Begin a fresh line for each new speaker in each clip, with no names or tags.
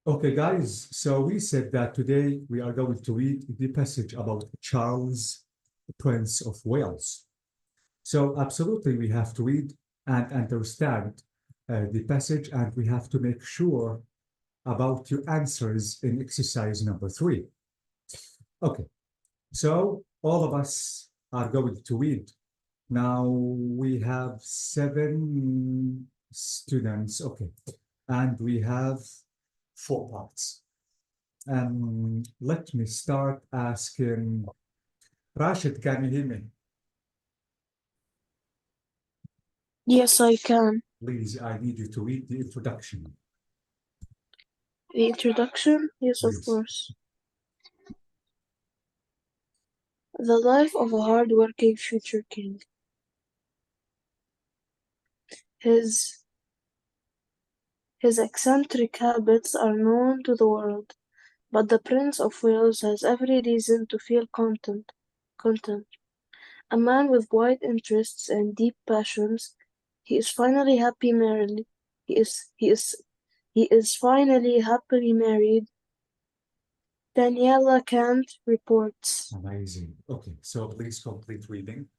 Okay, guys, so we said that today we are going to read the passage about Charles, Prince of Wales. So absolutely, we have to read and understand the passage, and we have to make sure about your answers in exercise number 3. Okay, so all of us are going to read. Now we have 7 students, okay, and we have 4 parts. Let me start asking Rashid, can you hear me?
Yes, I can.
Please, I need you to read the introduction.
The introduction? Yes, of
Please.
course. The life of a hard-working future king. His eccentric habits are known to the world, but the Prince of Wales has every reason to feel content. A man with wide interests and deep passions, he is finally happy married. He is finally happily married. Daniela Kant reports.
Amazing. Okay, so please complete reading.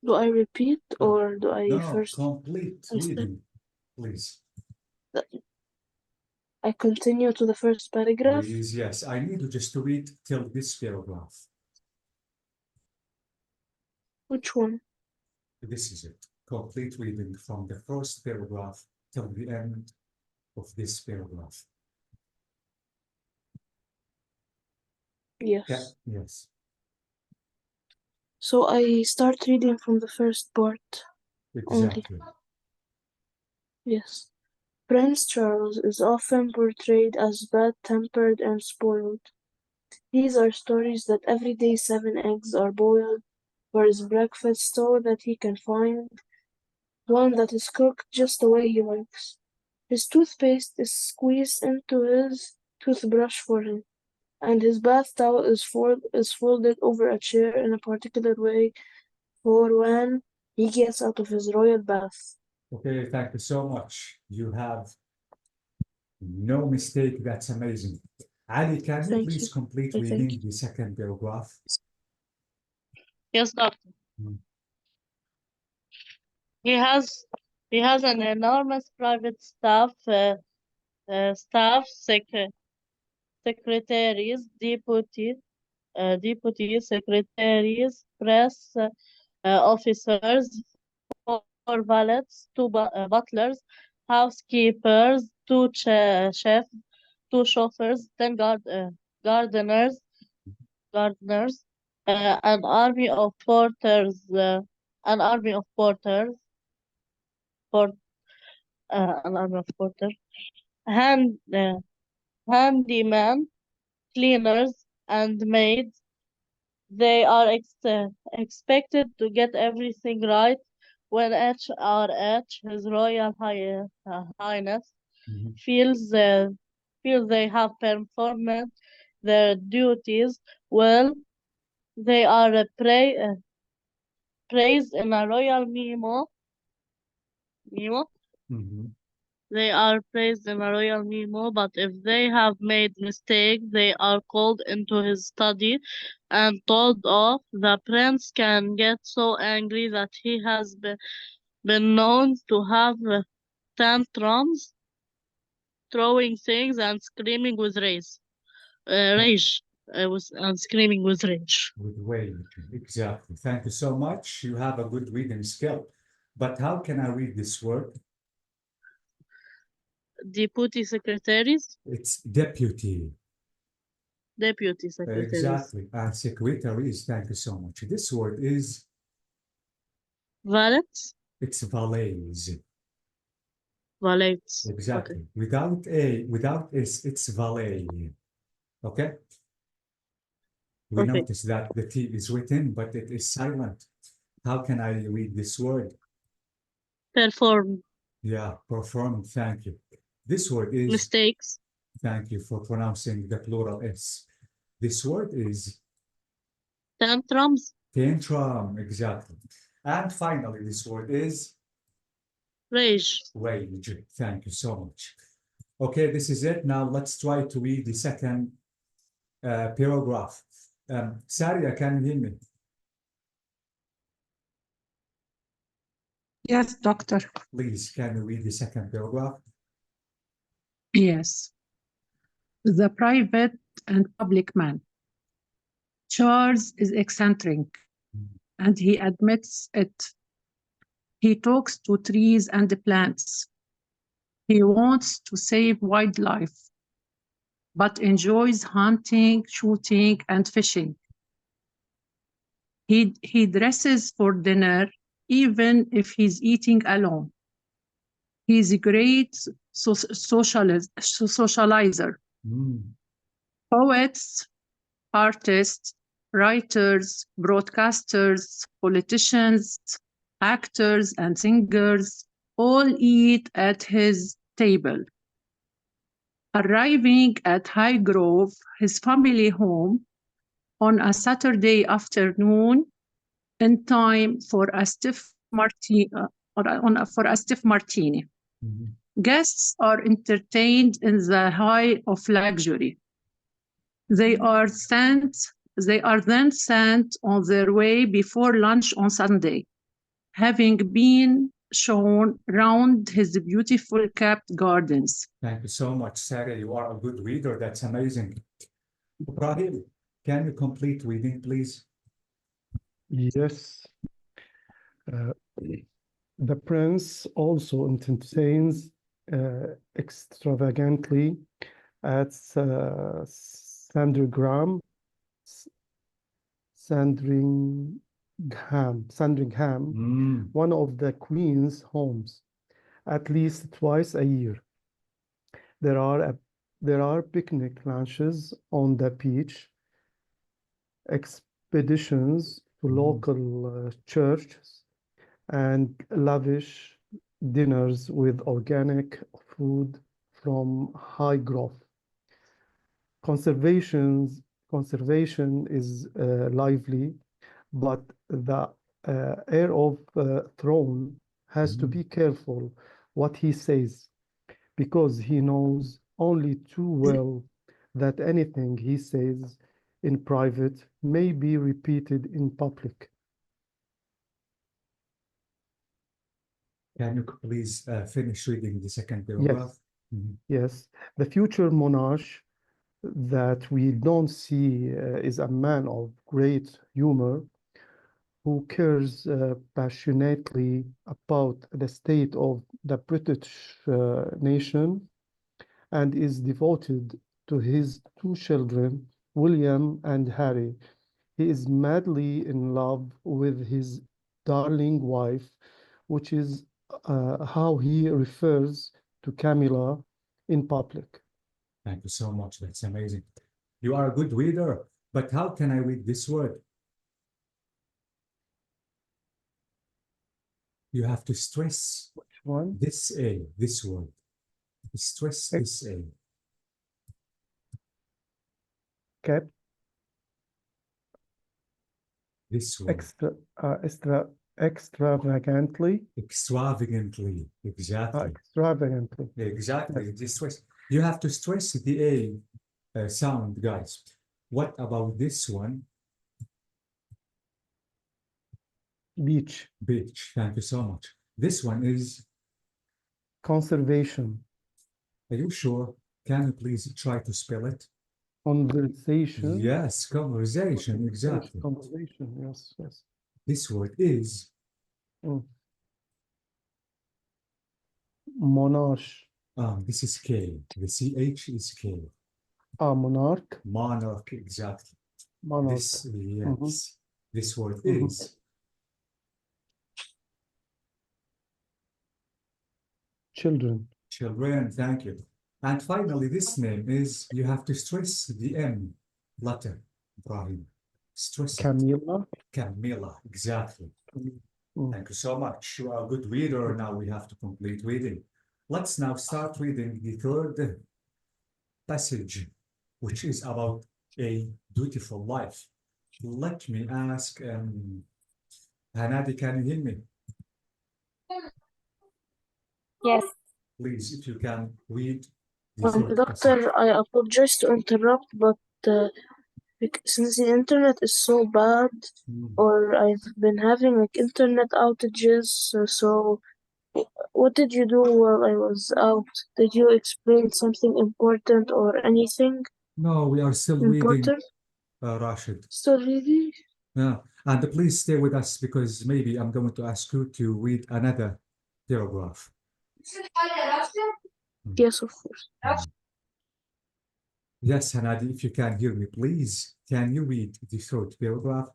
Do I repeat or do I
No,
first?
complete reading, please.
I continue to the first paragraph.
Please, yes. I need you just to read till this paragraph.
Which one?
This is it. Complete reading from the first paragraph till the end of this paragraph.
Yes.
Yeah, yes.
So I start reading from the first part only.
Exactly.
Yes. Prince Charles is often portrayed as bad-tempered and spoiled. These are stories that every day 7 eggs are boiled for his breakfast so that he can find one that is cooked just the way he likes. His toothpaste is squeezed into his toothbrush for him, and his bath towel is folded over a chair in a particular way for when he gets out of his royal bath.
Okay, thank you so much. You have no mistake. That's amazing. Ali, can you
Thank
please
you.
complete
I thank
reading
you.
the second paragraph?
Yes, doctor.
Hmm.
He has an enormous private staff, secretaries, deputy secretaries, press officers, 4 valets, 2 butlers, housekeepers, 2 chefs, 2 chauffeurs, 10 gardeners, an army of porters, an army of porters, hand, handyman, cleaners, and maids. They are expected to get everything right when HRH, His Royal Highness,
Mhm.
feels they have performed their duties well. They are praised in a royal memo.
Mhm.
They are praised in a royal memo, but if they have made mistakes, they are called into his study and told off. The prince can get so angry that he has been known to have tantrums, throwing things and screaming with rage. And screaming with rage.
With way, exactly. Thank you so much. You have a good reading skill. But how can I read this word?
Deputy secretaries,
It's deputy.
deputy secretaries,
Exactly. And secretaries, thank you so much. This word is,
valets,
it's valets.
valets.
Exactly.
Okay.
Without S, it's valet. Okay? We
Okay.
notice that the T is written, but it is silent. How can I read this word?
Perform.
Yeah, perform. Thank you. This word is,
Mistakes.
thank you for pronouncing the plural S. This word is
Tantrums.
tantrum. Exactly. And finally, this word is
Rage.
Rage. Thank you so much. Okay, this is it. Now let's try to read the second paragraph. Saria, can you hear me?
Yes, doctor.
Please, can you read the second paragraph?
Yes. The private and public man. Charles is eccentric, and he admits it. He talks to trees and plants. He wants to save wildlife, but enjoys hunting, shooting, and fishing. He dresses for dinner, even if he's eating alone. He's a great socializer. Poets, artists, writers, broadcasters, politicians, actors, and singers all eat at his table. Arriving at Highgrove, his family home, on a Saturday afternoon, in time for a stiff martini. Guests are entertained in the height of luxury. They are then sent on their way before lunch on Sunday, having been shown round his beautiful kept gardens.
Thank you so much, Sarah. You are a good reader. That's amazing. Ibrahim, can you complete reading, please?
Yes. The prince also entertains extravagantly at Sandringham, one of the Queen's homes, at least twice a year. There are picnic lunches on the beach, expeditions to local churches, and lavish dinners with organic food from Highgrove. Conservation is lively, but the heir of throne has to be careful what he says, because he knows only too well that anything he says in private may be repeated in public.
Can you please finish reading the second paragraph?
Yes. The future monarch that we don't see is a man of great humor who cares passionately about the state of the British nation and is devoted to his two children, William and Harry. He is madly in love with his darling wife, which is how he refers to Camilla in public.
Thank you so much. That's amazing. You are a good reader, but how can I read this word? You have to stress
Which one?
this A, this word. Stress this A.
Okay.
This word.
Extravagantly.
Extravagantly. Exactly.
Extravagantly.
Exactly.
Yes.
This stress. You have to stress the A sound, guys. What about this one?
Beach.
Beach. Thank you so much. This one is.
Conservation.
Are you sure? Can you please try to spell it?
Conversation.
Yes, conversation. Exactly.
Conversation. Yes. Yes.
This word is.
Monarch.
This is K. The CH is K.
Monarch.
Monarch, exactly.
Monarch.
This, yes. This word is.
Children.
Children, thank you. And finally, this name is, you have to stress the M letter, Ibrahim. Stress it.
Camilla.
Camilla, exactly. Thank you so much. You are a good reader. Now we have to complete reading. Let's now start reading the third passage, which is about a beautiful life. Let me ask, Hanadi, can you hear me?
Yes.
Please, if you can read the third passage.
Doctor, I apologize to interrupt, but since the internet is so bad, or I've been having like internet outages, so what did you do while I was out? Did you explain something important or anything
No, we are still reading,
important?
Rashid.
Still reading?
Yeah, and please stay with us because maybe I'm going to ask you to read another paragraph.
Yes, of course.
Yes, Hanadi, if you can hear me, please, can you read the third paragraph?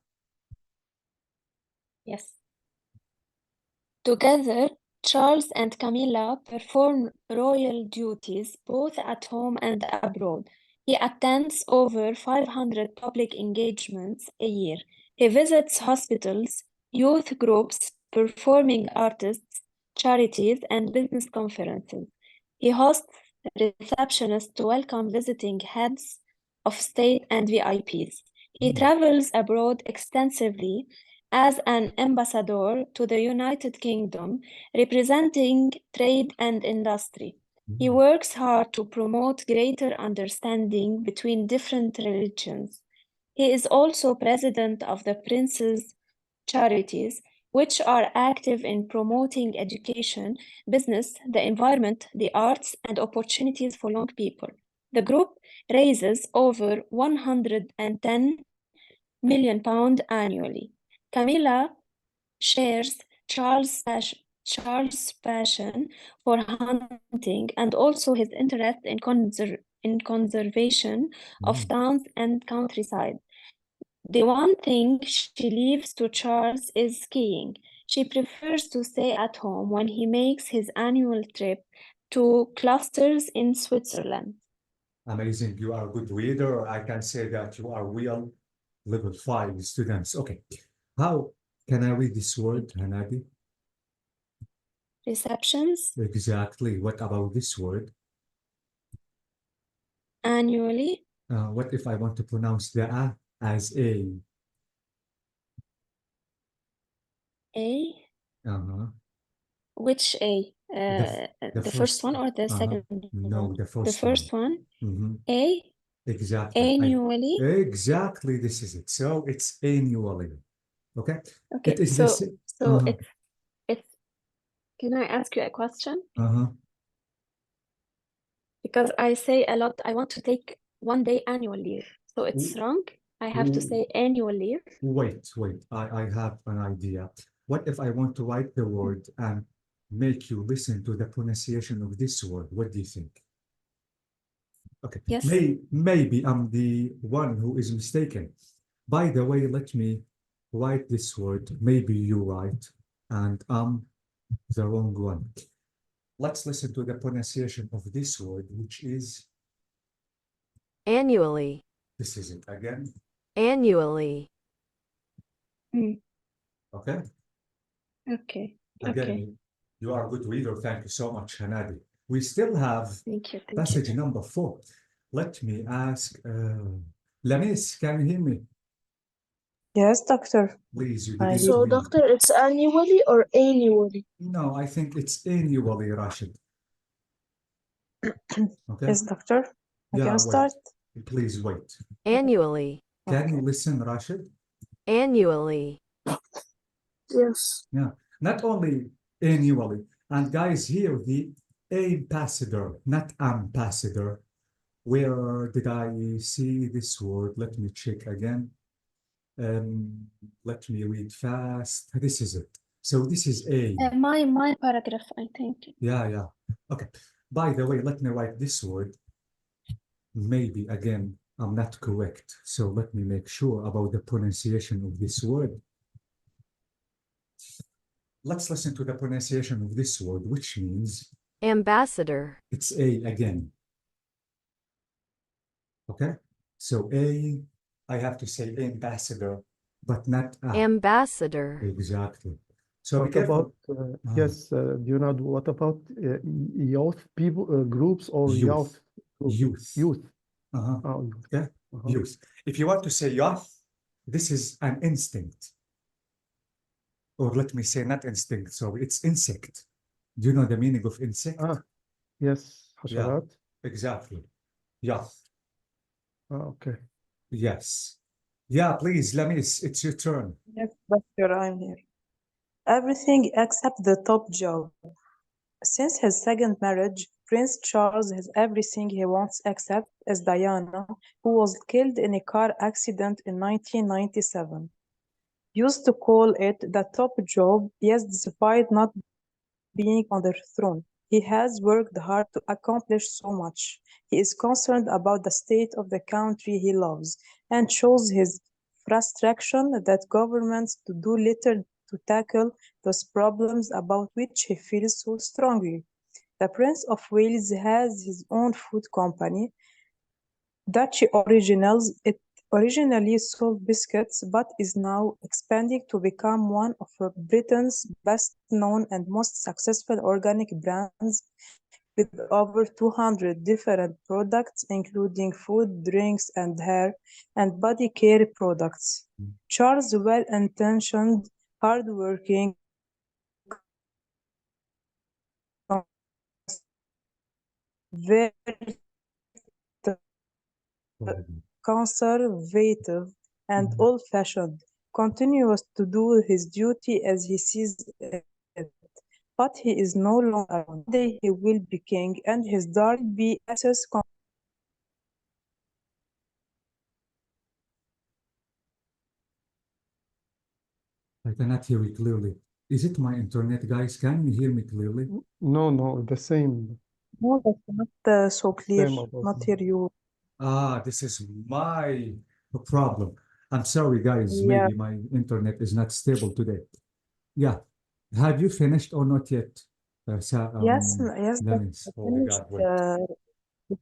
Yes. Together, Charles and Camilla perform royal duties both at home and abroad. He attends over 500 public engagements a year. He visits hospitals, youth groups, performing artists, charities, and business conferences. He hosts receptionists to welcome visiting heads of state and VIPs. He travels abroad extensively as an ambassador to the United Kingdom, representing trade and industry. He works hard to promote greater understanding between different religions. He is also president of the Prince's Charities, which are active in promoting education, business, the environment, the arts, and opportunities for young people. The group raises over £110 million annually. Camilla shares Charles' passion for hunting and also his interest in conservation of towns and countryside. The one thing she leaves to Charles is skiing. She prefers to stay at home when he makes his annual trip to clusters in Switzerland.
Amazing, you are a good reader. I can say that you are real level 5 students. Okay, how can I read this word, Hanadi?
Receptions
Exactly. What about this word?
annually.
What if I want to pronounce the A as A?
A.
Uh-huh.
Which A?
The
First one or the
uh-huh.
second
No,
one?
the first
first one.
Mhm.
A.
Exactly.
Annually.
Exactly, this is it. So it's annually. Okay.
Okay.
It is
So
this.
it's. Can I ask you a question?
Uh-huh.
Because I say a lot, I want to take 1 day annual leave. So it's wrong. I have to say annual leave.
Wait. I have an idea. What if I want to write the word and make you listen to the pronunciation of this word? What do you think? Okay.
Yes.
Maybe I'm the one who is mistaken. By the way, let me write this word. Maybe you write, and I'm the wrong one. Let's listen to the pronunciation of this word, which is
Annually.
this is it again.
Annually.
Okay.
Okay.
Again,
Okay.
you are a good reader. Thank you so much, Hanadi. We still have
Thank you. Thank
passage
you.
number 4. Let me ask, Lamis, can you hear me?
Yes, doctor.
Please, you
I
didn't
So,
read.
doctor, it's annually or annually?
No, I think it's annually, Rashid. Okay.
Yes, doctor. I
Yeah,
can
wait.
start.
Please wait.
Annually.
Can you
Okay.
listen, Rashid?
Annually.
Yes.
Yeah, not only annually. And guys, here the ambassador, not ambassador. Where did I see this word? Let me check again. Let me read fast. This is it. So this is A.
My paragraph, I think.
Yeah. Okay. By the way, let me write this word. Maybe again, I'm not correct. So let me make sure about the pronunciation of this word. Let's listen to the pronunciation of this word, which means
Ambassador.
it's A again. Okay. So A, I have to say ambassador, but not A.
Ambassador.
Exactly. So be
What
careful.
about, yes, Leonard, what about youth people groups or
Youth.
groups?
Youth.
Youth.
Uh-huh.
Oh, youth.
Okay.
Uh-huh.
Youth. If you want to say youth, this is an instinct. Or let me say not instinct, sorry, it's insect. Do you know the meaning of insect?
Yes,
Yeah.
حشرات.
Exactly. Yeah.
Okay.
Yes. Yeah, please, Lamis, it's your turn.
Yes, doctor, I'm here. Everything except the top job. Since his second marriage, Prince Charles has everything he wants except as Diana, who was killed in a car accident in 1997. Used to call it the top job, yes, despite not being on the throne. He has worked hard to accomplish so much. He is concerned about the state of the country he loves and shows his frustration that governments do little to tackle those problems about which he feels so strongly. The Prince of Wales has his own food company, Duchy Originals. It originally sold biscuits but is now expanding to become one of Britain's best known and most successful organic brands with over 200 different products, including food, drinks, and hair and body care products. Charles, well-intentioned, hardworking, very conservative and old-fashioned, continues to do his duty as he sees it. But he is no longer around. One day he will be king, and his daughter will be access.
I cannot hear you clearly. Is it my internet, guys? Can you hear me clearly?
No, the same.
No, that's not so clear.
Same about
Not
me.
hear you.
This is my problem. I'm sorry, guys.
Yeah.
Maybe my internet is not stable today. Yeah. Have you finished or not yet?
Yes,
Lamis? Oh my God, wait.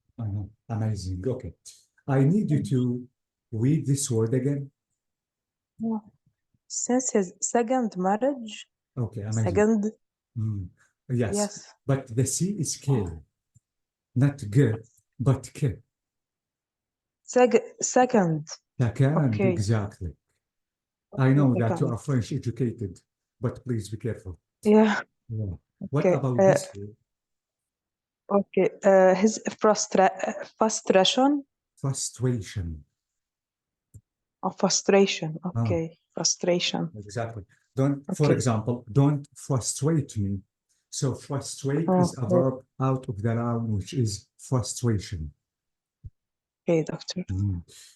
Amazing. Okay. I need you to read this word again.
Since his second marriage,
Okay, amazing.
second,
Yes.
yes,
But the C is K, not G, but K.
second,
Second,
okay,
exactly. I know that you
second,
are French educated, but please be careful.
yeah,
Yeah. What
okay,
about this word?
okay, his frustration,
Frustration.
frustration,
Ah,
okay, frustration,
exactly. For
okay,
example, don't frustrate me. So frustrate is a
okay,
verb out of the noun, which is frustration.
okay, doctor.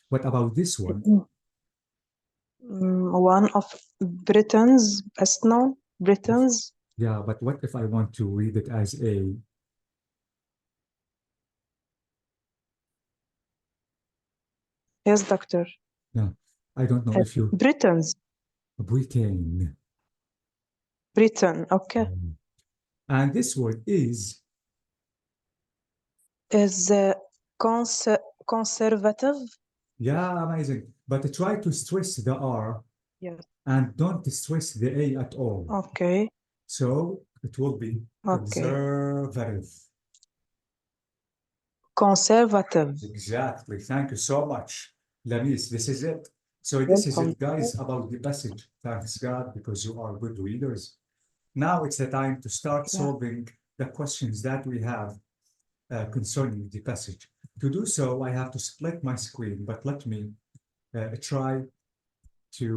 What about this one?
One of Britain's best known, Britain's,
Yeah, but what if I want to read it as a
yes, doctor.
Yeah, I don't know if you
Britain's,
Britain.
Britain, okay,
And this word is
conservative,
yeah, amazing. But try to stress the R
yes,
and don't stress the A at all.
okay,
So it will be
okay,
conservative.
conservative,
Exactly. Thank you so much, Lamis. This is it. So this is
welcome.
it, guys, about the passage. Thanks God, because you are good readers. Now it's the time to start
Yeah.
solving the questions that we have concerning the passage. To do so, I have to split my screen, but let me try to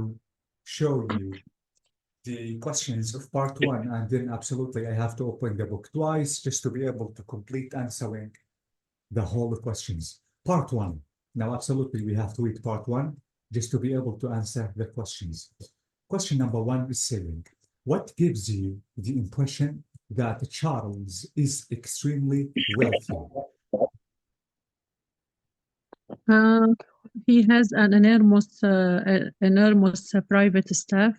show you the questions of part one, and then absolutely I have to open the book twice just to be able to complete answering the whole questions. Part one. Now, absolutely, we have to read part one just to be able to answer the questions. Question number one is saying, what gives you the impression that Charles is extremely wealthy?
He has an enormous private staff.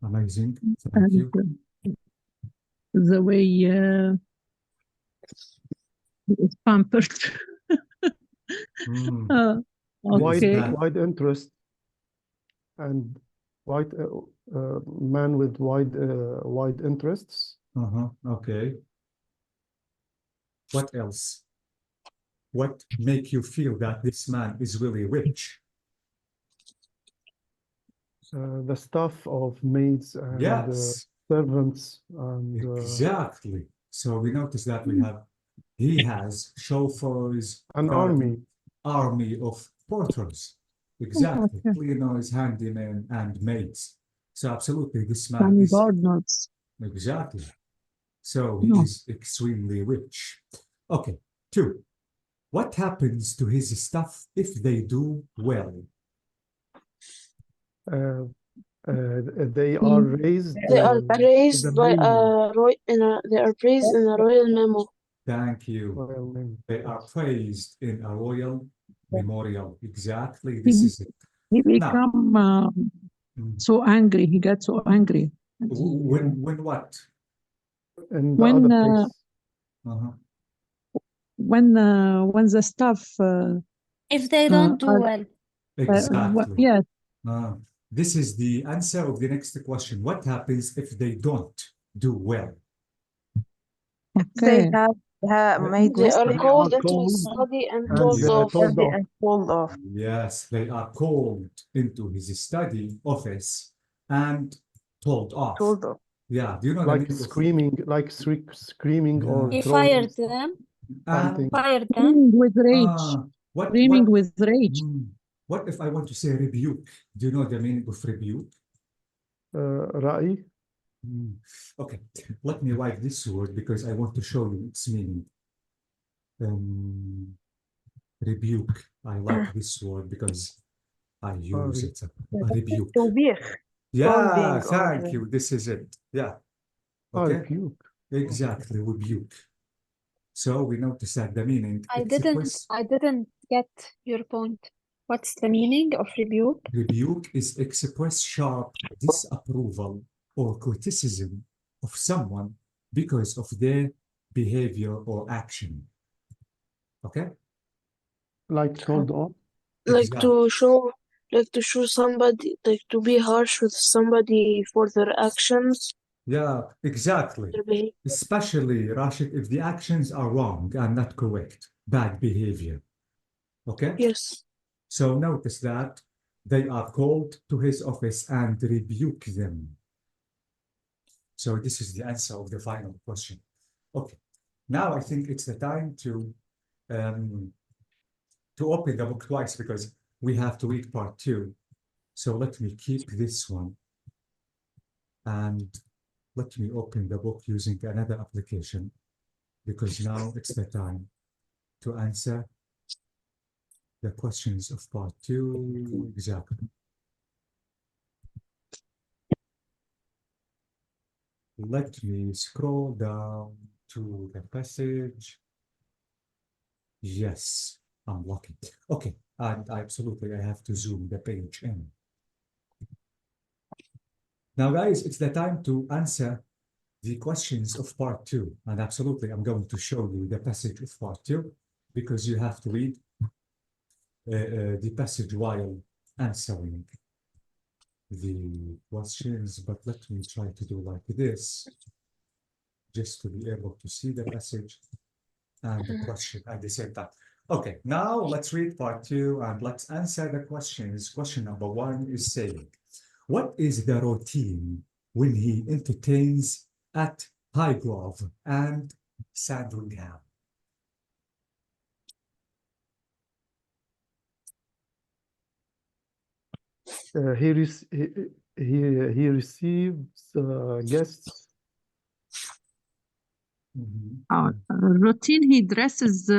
Amazing. Thank
And
you.
the way he is pampered. Okay.
Wide interest and man with wide interests.
Okay. What else? What make you feel that this man is really rich?
The staff of maids and
Yes,
servants and
exactly. So we notice that he has chauffeurs,
an army.
army of porters. Exactly.
Okay.
Cleaners, handymen, and maids. So absolutely, this man
And
is
gardeners.
exactly. So he
No.
is extremely rich. Okay. 2. What happens to his staff if they do well?
They are raised.
They are praised
the
by
menu.
they are praised in a royal memo.
Thank you.
Royal menu.
They are praised in a royal memorial. Exactly.
He,
This is it.
he become so angry. He got so angry. And he,
When what?
In the
when
other place.
Uh-huh.
when the staff
If they don't do
are,
well.
Exactly.
yes,
This is the answer of the next question. What happens if they don't do well?
They
okay.
have made
They are
mistakes
called into
called
his study and
and
told
Yeah.
off.
told off.
and told off.
Yes, they are called into his study office and told off.
Told off.
Yeah, do you know the
Like
meaning of
screaming, screaming or
He
throwing
fired them.
something.
Fired them.
Screaming with rage. Screaming
what
with rage.
what if I want to say rebuke? Do you know the meaning of rebuke?
رأي.
Okay, let me write this word because I want to show you its meaning. Rebuke. I like this word because I use it. Rebuke.
توبيخ.
Yeah,
Scolding or-
thank you. This is it. Yeah. Okay.
Rebuke.
Exactly, rebuke. So we notice that the meaning
I didn't get your point. What's the meaning of rebuke?
rebuke is express sharp disapproval or criticism of someone because of their behavior or action. Okay?
Like told off.
Like to show somebody, like to be harsh with somebody for their actions,
Yeah, exactly.
their behavior.
Especially, Rashid, if the actions are wrong and not correct, bad behavior. Okay?
Yes.
So notice that they are called to his office and rebuke them. So this is the answer of the final question. Okay. Now I think it's the time to open the book twice because we have to read part 2. So let me keep this one. And let me open the book using another application because now it's the time to answer the questions of part 2. Exactly. Let me scroll down to the passage. Yes, I'm lucky. Okay, and absolutely, I have to zoom the page in. Now, guys, it's the time to answer the questions of part 2. And absolutely, I'm going to show you the passage of part 2 because you have to read the passage while answering the questions. But let me try to do like this, just to be able to see the passage and the question at the same time. Okay, now let's read part 2 and let's answer the questions. Question number 1 is saying, what is the routine when he entertains at Highgrove and Sandringham?
He receives guests.
Routine. He dresses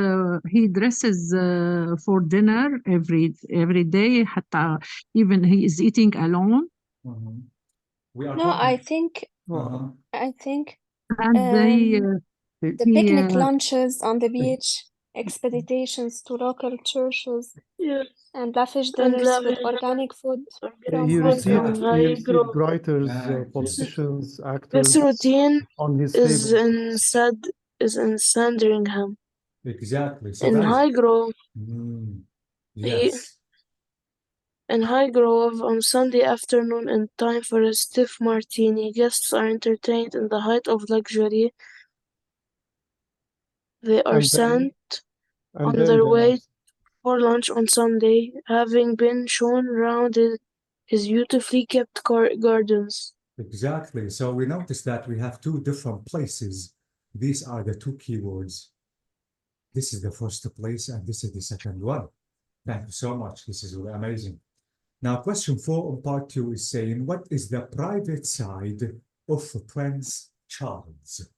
for dinner every day. حتى even he is eating alone.
We are
No, I think
And
the
he,
picnic lunches on the beach, expeditions to local churches,
Yeah.
and lavish
And
dinners with
lavish
organic food
organic
He
from
food from
received
Highgrove.
writers,
Thank you.
politicians,
This
actors
routine
on his
is
table.
in Sandringham.
Exactly. So
In
guys,
Highgrove,
yes.
in Highgrove on Sunday afternoon in time for a stiff martini, guests are entertained in the height of luxury. They are
And then-
sent
And
on
then
their
the
way
last-
for lunch on Sunday, having been shown round his beautifully kept gardens.
Exactly. So we notice that we have two different places. These are the two keywords. This is the first place and this is the second one. Thank you so much. This is really amazing. Now, question 4 on part 2 is saying, what is the private side of Prince Charles?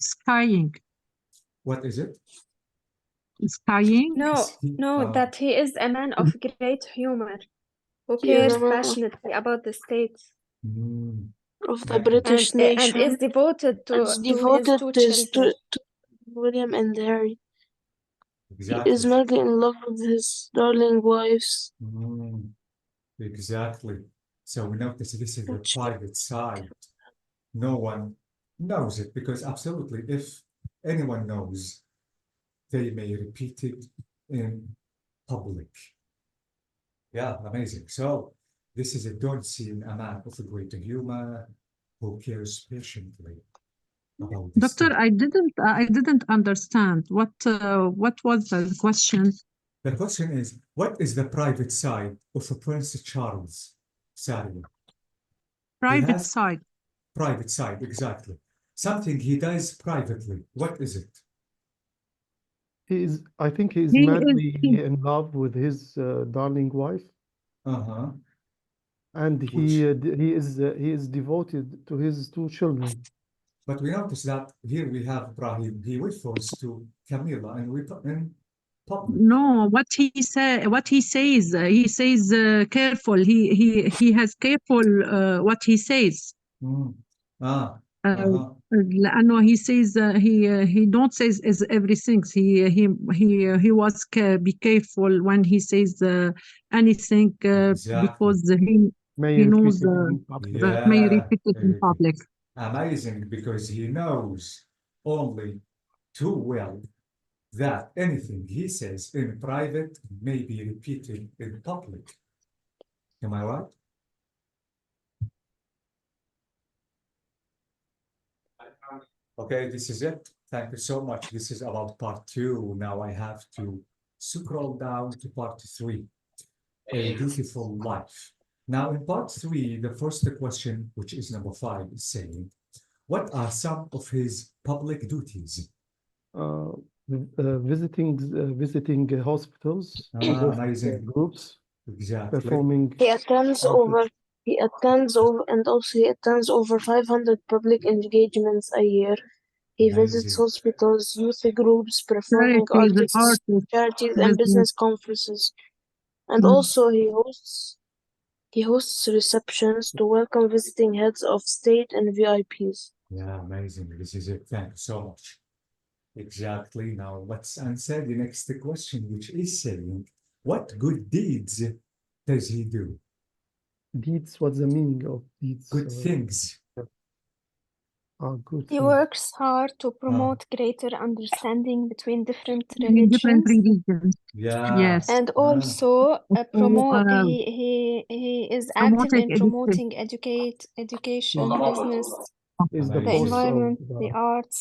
Skiing.
What is it?
Skiing.
That he is a man of great humor who
He is
cares
a man
passionately about the states
of the
Thank you.
British
and
nation
is devoted to
and is
his
devoted
two
to his
children.
to William and Harry. He
Exactly.
is madly in love with his darling wives.
Exactly. So we notice this is the
Which-
private side. No one knows it because absolutely, if anyone knows, they may repeat it in public. Yeah, amazing. So this is a don't see in a man of a great humor who cares patiently about the
Doctor,
state.
I didn't understand what was the question?
The question is, what is the private side of a Prince Charles? Saria.
Private
has-
side.
Private side, exactly. Something he does privately. What is it?
I think he's
He is-
madly
he-
in love with his darling wife,
Uh-huh.
and he is devoted to his two children.
But we notice that here we have Brahim. He refers to Camilla and in public.
No, what he says, he says careful. He has careful what he says.
Ah,
Uh,
uh-huh.
لأنه he says he don't says is everything. He was be careful when he says anything
Exactly.
because
May
he
repeat
knows
it in public.
that may
Yeah,
repeat it in
very good.
public.
Amazing, because he knows only too well that anything he says in private may be repeated in public. Am I right? Okay, this is it. Thank you so much. This is about part 2. Now I have to scroll down to part 3. A Beautiful Life. Now in part 3, the first question, which is number 5, is saying, what are some of his public duties?
Visiting hospitals,
Amazing.
groups,
Exactly.
performing.
He attends over and also he attends over 500 public engagements a year. He visits
Amazing.
hospitals, youth groups, performing
Charities,
artists,
artists,
charities, and business conferences. And also he hosts receptions to welcome visiting heads of state and VIPs.
Yeah, amazing. This is it. Thank you so much. Exactly. Now let's answer the next question, which is saying, what good deeds does he do?
Deeds, what's the meaning of deeds?
Good things.
Good
He
things.
works hard to promote greater understanding between different
in different
religions.
religions.
Yeah.
Yes.
And also promote
uh,
he is active in
promoting
promoting education, business,
Is the
the
Amazing.
boss of
environment, the arts,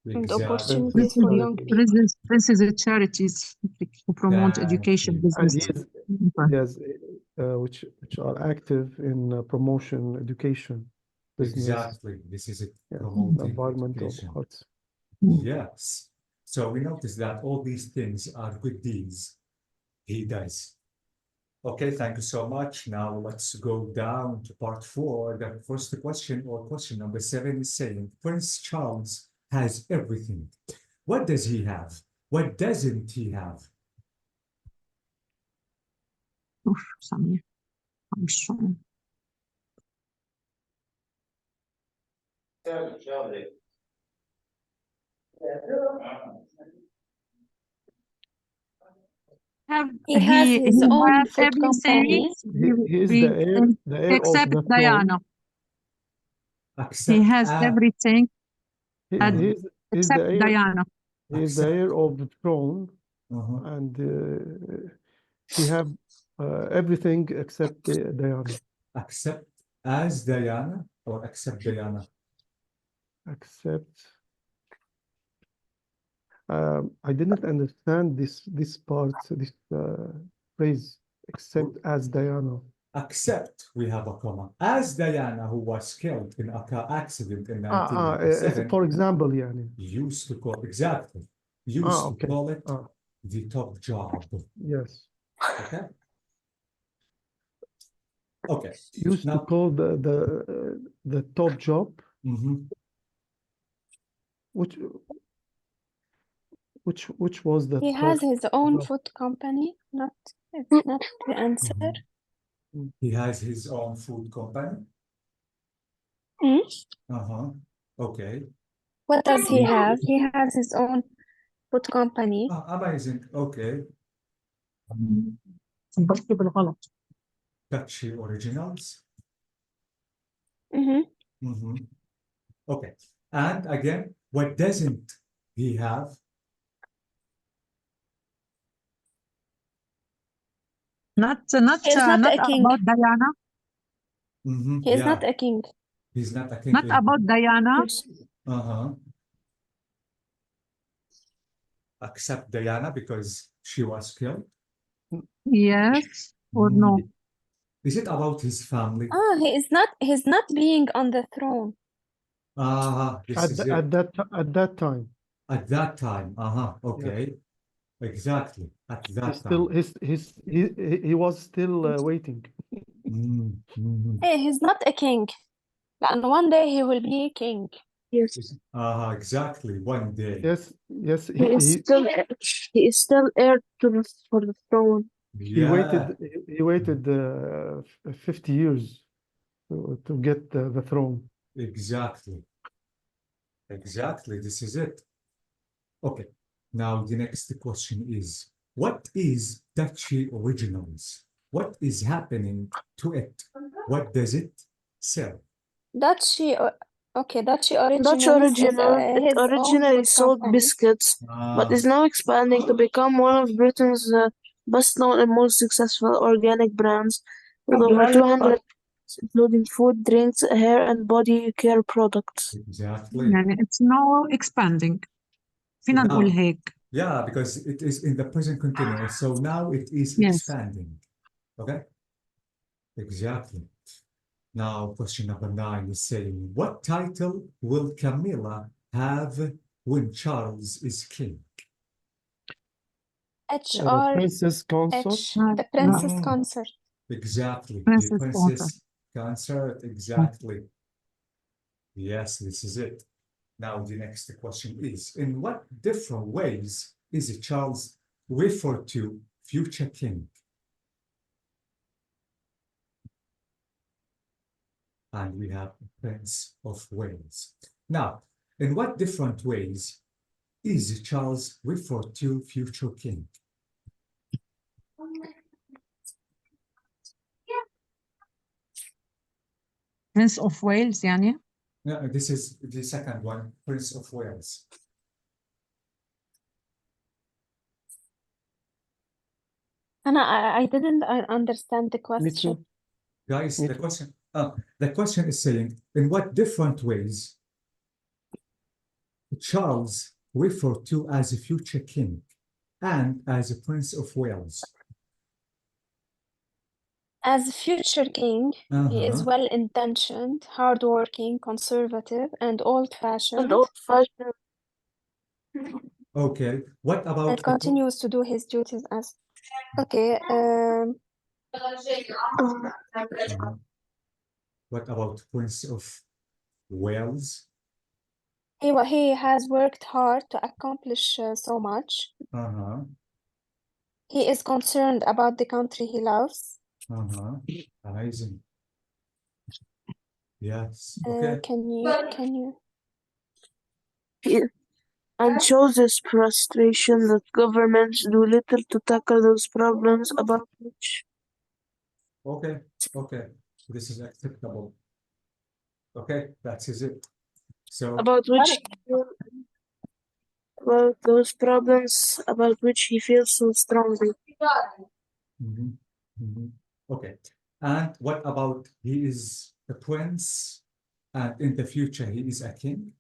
and
Exactly.
opportunities for young people.
This is a charities to promote
Thank
education
you.
And
business.
yes, which are active in promotion, education, business,
Exactly. This is it.
yeah,
Promoting
environmental
education.
arts.
Yes. So we notice that all these things are good deeds he does. Okay, thank you so much. Now let's go down to part 4. The first question, or question number 7, is saying, Prince Charles has everything. What does he have? What doesn't he have?
Oof, Samir. I'm sure.
He has his own
has
food
everything
company.
He is the heir of
except
the
Diana. He
Except
has everything
throne. He is
except
the heir.
Diana.
He is the heir of the throne,
Uh-huh.
and he have everything except Diana.
Except as Diana or except Diana?
Except I didn't understand this part, this phrase, except as Diana.
Except we have a comma. As Diana, who was killed in a car accident in
for
1997,
example يعني
used to call exactly. Used to
okay.
call it the top job.
Yes.
Okay. Okay.
Used to
Now,
call the top job,
mhm.
which was the
He
top
has his own
job?
food company, it's not the answer.
Mhm. He has his own food company.
Hmm?
Uh-huh. Okay.
What does he have? He has his own food company.
Amazing. Okay.
بحكي بالغلط.
Touchy originals.
Mm-hmm.
Mm-hmm. Okay. And again, what doesn't he have?
Not
He's not a king.
about Diana.
Mm-hmm.
He's
Yeah.
not a king.
He's not a king.
Not about Diana.
Uh-huh. Except Diana because she was killed.
Yes or no?
Is it about his family?
Oh, he's not being on the throne.
This is it.
At that time.
At that time. Okay. Exactly. At that time.
He was still waiting.
Mhm.
Hey, he's not a king. And one day he will be king.
Yes.
Exactly. One day.
Yes.
He is still heir for the throne.
He
Yeah.
waited 50 years to get the throne.
Exactly. Exactly. This is it. Okay. Now the next question is, what is Duchy Originals? What is happening to it? What does it sell?
Duchy
Dutch
Originals is
Original, it
his own
originally
food
sold
company.
biscuits, but is now expanding to become one of Britain's best known and most successful organic brands, with over 200, including food, drinks, hair and body care products.
Exactly.
يعني it's now expanding. فينا
Now,
نقول هيك.
yeah, because it is in the present continuous. So now it is
Yes.
expanding. Okay? Exactly. Now, question number 9 is saying, what title will Camilla have when Charles is king?
Princess consort.
The princess consort.
Exactly.
Princess
The princess consort. Exactly. Yes, this is it. Now, the next question is, in what different ways is Charles referred to future king? And we have Prince of Wales. Now, in what different ways is Charles referred to future king?
Prince of Wales يعني.
No, this is the second one, Prince of Wales.
I didn't understand the
Me
question.
too.
Guys,
Me
the
too.
question is saying, in what different ways Charles referred to as a future king and as a Prince of Wales?
As future king, he is well-intentioned, hardworking, conservative, and old-fashioned,
Okay, what about
and continues to do his duties as. Okay,
what about Prince of Wales?
he has worked hard to accomplish so much. He is concerned about the country he loves.
Amazing. Yes. Okay.
Can you?
And shows his frustration that governments do little to tackle those problems about which.
Okay. Okay. This is acceptable. Okay, that is it. So
About those problems about which he feels so strongly.
Okay. And what about he is a prince and in the future he is a king?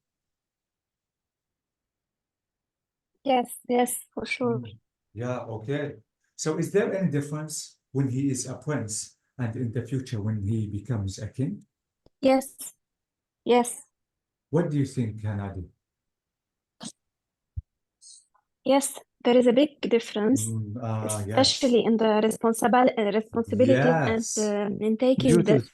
Yes, for sure.
Yeah, okay. So is there any difference when he is a prince And in the future, when he becomes a king,
Yes. Yes.
what do you think, Hanadi?
Yes. There is a big difference,
Yes.
especially in the responsibilities and
Yes.
in taking
Duties.